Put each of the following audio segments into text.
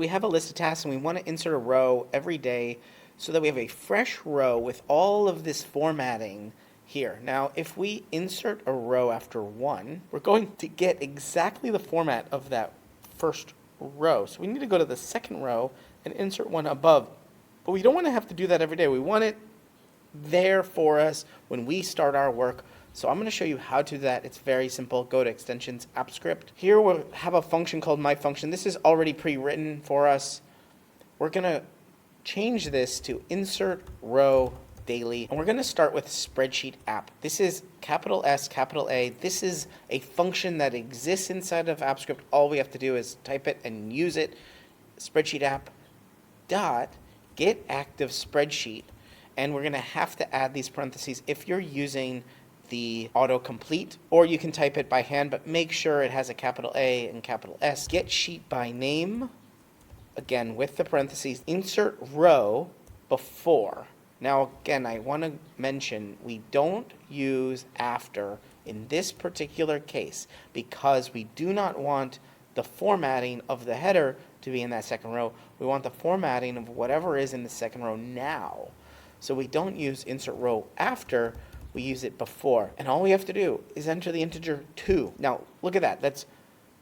We have a list of tasks and we want to insert a row every day so that we have a fresh row with all of this formatting here. Now, if we insert a row after one, we're going to get exactly the format of that first row. So we need to go to the second row and insert one above. But we don't want to have to do that every day. We want it there for us when we start our work. So I'm going to show you how to do that. It's very simple. Go to Extensions, App Script. Here we'll have a function called myFunction. This is already pre-written for us. We're going to change this to Insert Row Daily. And we're going to start with Spreadsheet App. This is capital S, capital A. This is a function that exists inside of App Script. All we have to do is type it and use it. Spreadsheet App dot get active spreadsheet. And we're going to have to add these parentheses if you're using the autocomplete, or you can type it by hand, but make sure it has a capital A and capital S. Get sheet by name, again with the parentheses, insert row before. Now again, I want to mention we don't use after in this particular case because we do not want the formatting of the header to be in that second row. We want the formatting of whatever is in the second row now. So we don't use insert row after, we use it before. And all we have to do is enter the integer 2. Now, look at that. That's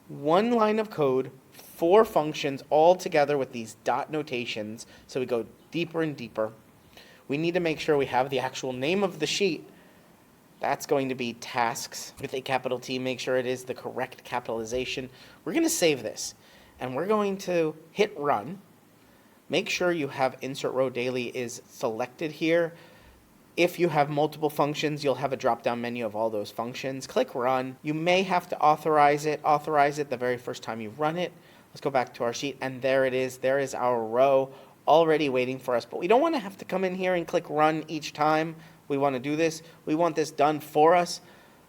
one line of code, 4 functions all together with these dot notations. So we go deeper and deeper. We need to make sure we have the actual name of the sheet. That's going to be tasks with a capital T. Make sure it is the correct capitalization. We're going to save this. And we're going to hit run. Make sure you have Insert Row Daily is selected here. If you have multiple functions, you'll have a drop-down menu of all those functions. Click Run. You may have to authorize it the very first time you run it. Let's go back to our sheet, and there it is. There is our row already waiting for us. But we don't want to have to come in here and click Run each time we want to do this. We want this done for us.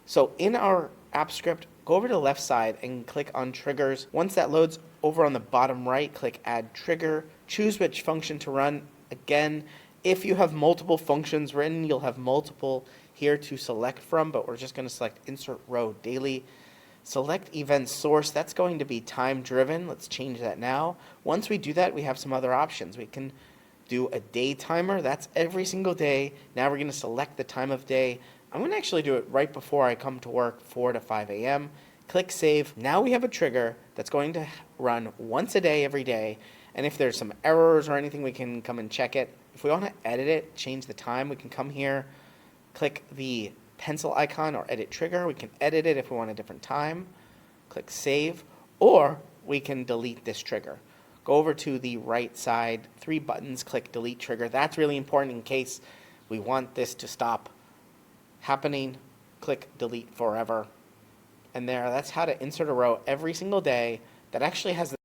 So in our app script, go over to the left side and click on Triggers. Once that loads, over on the bottom right, click Add Trigger. Choose which function to run. Again, if you have multiple functions written, you'll have multiple here to select from, but we're just going to select Insert Row Daily. Select Event Source. That's going to be time driven. Let's change that now. Once we do that, we have some other options. We can do a day timer. That's every single day. Now we're going to select the time of day. I'm going to actually do it right before I come to work, 4 to 5 a.m. Click Save. Now we have a trigger that's going to run once a day, every day. And if there's some errors or anything, we can come and check it. If we want to edit it, change the time, we can come here, click the pencil icon or edit trigger. We can edit it if we want a different time. Click Save, or we can delete this trigger. Go over to the right side, 3 buttons, click Delete Trigger. That's really important in case we want this to stop happening. Click Delete Forever. And there, that's how to insert a row every single day that actually has the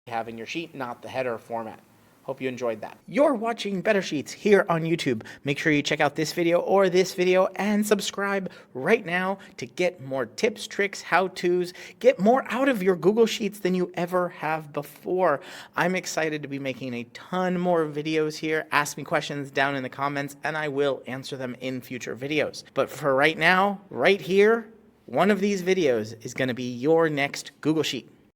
you have in your sheet, not the header format. Hope you enjoyed that. You're watching Better Sheets here on YouTube. Make sure you check out this video or this video and subscribe right now to get more tips, tricks, how-tos. Get more out of your Google Sheets than you ever have before. I'm excited to be making a ton more videos here. Ask me questions down in the comments and I will answer them in future videos. But for right now, right here, one of these videos is going to be your next Google Sheet.